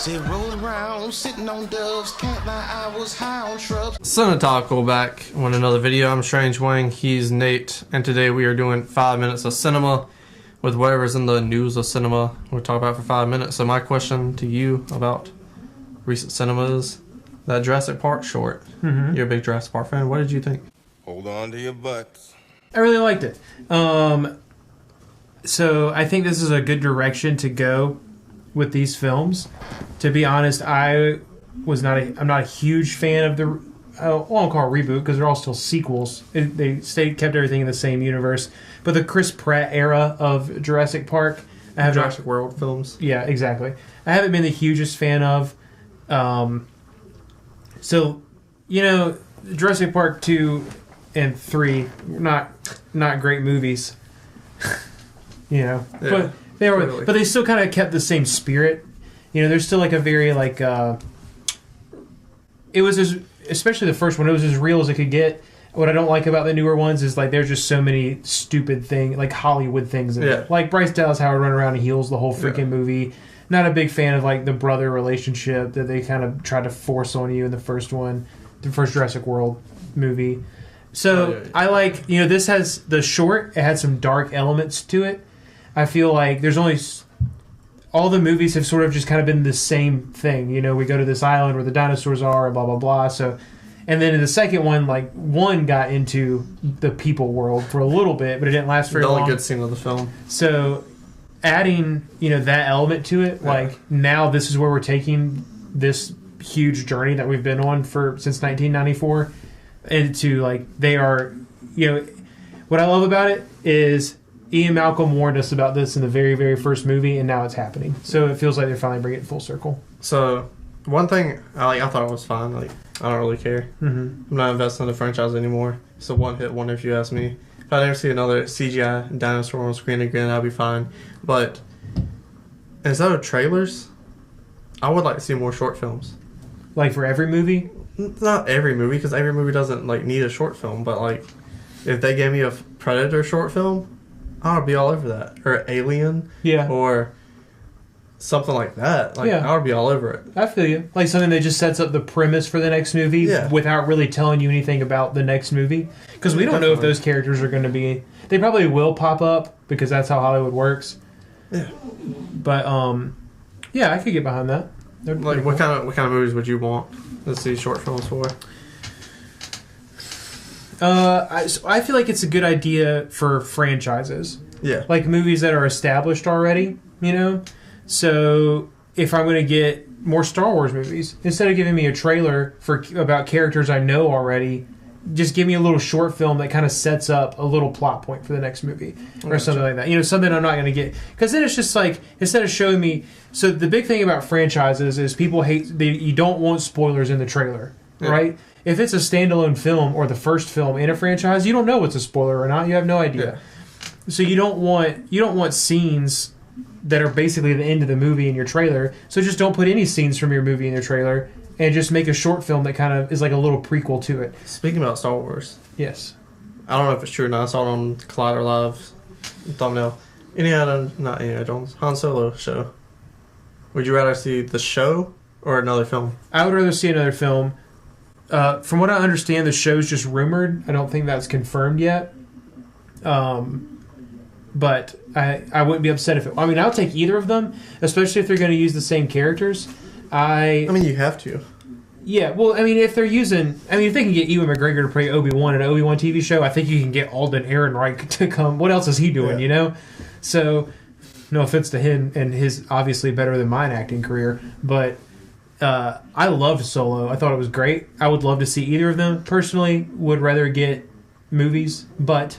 Said rolling around, sitting on doves, can't lie, I was high on shrubs. Cinetalk, we're back on another video. I'm Strange Wang, he's Nate, and today we are doing 5 minutes of cinema with whatever's in the news of cinema we'll talk about for 5 minutes. So my question to you about recent cinema is that Jurassic Park short. You're a big Jurassic Park fan. What did you think? Hold on to your butts. I really liked it. So I think this is a good direction to go with these films. To be honest, I'm not a huge fan of the I won't call it reboot because they're all still sequels. They kept everything in the same universe. But the Chris Pratt era of Jurassic Park, Jurassic World films. Yeah, exactly. I haven't been the hugest fan of. So, you know, Jurassic Park 2 and 3, not great movies. You know, Yeah, but they still kind of kept the same spirit. You know, there's still like a very like it was especially the first one. It was as real as it could get. What I don't like about the newer ones is like there's just so many stupid things, like Hollywood things in it. Like Bryce Dallas Howard running around and heals the whole freaking movie. Not a big fan of like the brother relationship that they kind of tried to force on you in the first one, the first Jurassic World movie. So I like, you know, this has the short. It had some dark elements to it. I feel like there's only all the movies have sort of just kind of been the same thing. You know, we go to this island where the dinosaurs are, and blah blah blah. So, and then in the second one, like one got into the people world for a little bit, but it didn't last very long. The only good scene of the film. So, adding that element to it, like now this is where we're taking this huge journey that we've been on since 1994, into like they are, what I love about it is Ian Malcolm warned us about this in the very, very first movie, and now it's happening. So it feels like they're finally bringing it full circle. So one thing I thought it was fine. Like I don't really care. I'm not invested in the franchise anymore. It's a one-hit wonder if you ask me. If I never see another CGI dinosaur on screen again, I'll be fine. But instead of trailers, I would like to see more short films. Like for every movie? Not every movie, because every movie doesn't like need a short film. But like, if they gave me a Predator short film, I would be all over that. Or Alien. Yeah. Or something like that. Like, I would be all over it. I feel you. Like something that just sets up the premise for the next movie without really telling you anything about the next movie. Because we don't know if those characters are going to be... They probably will pop up because that's how Hollywood works. Yeah. But, I could get behind that. Like, what kind of movies would you want to see short films for? I feel like it's a good idea for franchises. Yeah. Like movies that are established already, So if I'm going to get more Star Wars movies, instead of giving me a trailer about characters I know already, just give me a little short film that kind of sets up a little plot point for the next movie or something like that. Something I'm not going to get. Because then it's just like, instead of showing me... So the big thing about franchises is people you don't want spoilers in the trailer, right? If it's a standalone film or the first film in a franchise, you don't know what's a spoiler or not. You have no idea. Yeah. So you don't want scenes that are basically the end of the movie in your trailer. So just don't put any scenes from your movie in your trailer, and just make a short film that kind of is like a little prequel to it. Speaking about Star Wars, yes, I don't know if it's true or not. I saw it on Collider Live's thumbnail. Not Indiana Jones, Han Solo show. Would you rather see the show or another film? I would rather see another film. From what I understand, the show's just rumored. I don't think that's confirmed yet. But I wouldn't be upset if it... I mean, I'll take either of them, especially if they're going to use the same characters. I mean, you have to. Yeah, well, I mean, if they're using... I mean, if they can get Ewan McGregor to play Obi-Wan in an Obi-Wan TV show, I think you can get Alden Ehrenreich to come. What else is he doing, So, no offense to him and his obviously better than mine acting career, but... I loved Solo. I thought it was great. I would love to see either of them. Personally, would rather get movies, but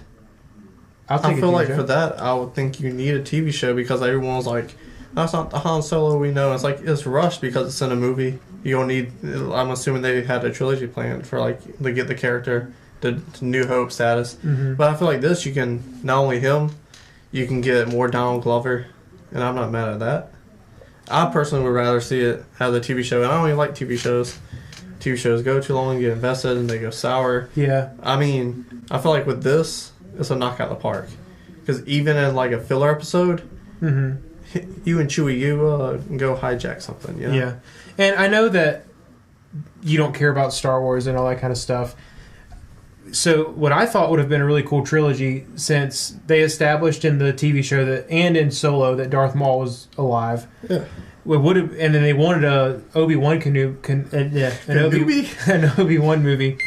I'll take I feel like for that, I would think you need a TV show because everyone's like, that's not the Han Solo we know. It's like, it's rushed because it's in a movie. You don't need... I'm assuming they had a trilogy planned for like to get the character to New Hope status. But I feel like this, you can, not only him, you can get more Donald Glover, and I'm not mad at that. I personally would rather see it have the TV show, and I don't even like TV shows. TV shows go too long, get invested, and they go sour. Yeah. I mean, I feel like with this, it's a knockout of the park. Because even in like a filler episode, you and Chewie, you go hijack something. You know? Yeah, and I know that you don't care about Star Wars and all that kind of stuff. So what I thought would have been a really cool trilogy, since they established in the TV show and in Solo that Darth Maul was alive. Yeah. Would have, and then they wanted a Obi-Wan an Obi-Wan movie.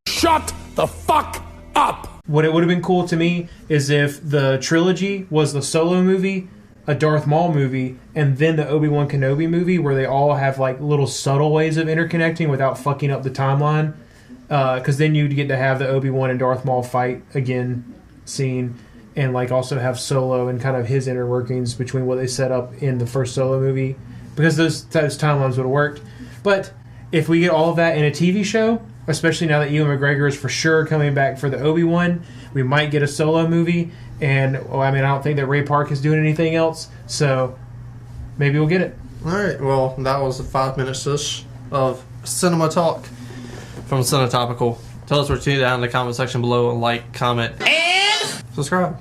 Shut the fuck up! What it would have been cool to me is if the trilogy was the Solo movie, a Darth Maul movie, and then the Obi-Wan Kenobi movie, where they all have like little subtle ways of interconnecting without fucking up the timeline. Because then you'd get to have the Obi-Wan and Darth Maul fight again scene, and like also have Solo and kind of his inner workings between what they set up in the first Solo movie, because those timelines would have worked. But if we get all of that in a TV show, especially now that Ewan McGregor is for sure coming back for the Obi-Wan, we might get a Solo movie. And I don't think that Ray Park is doing anything else, so maybe we'll get it. All right. Well, that was the 5 minutes of cinema talk from Cinetopical. Tell us what you think down in the comment section below. Like, comment, and subscribe.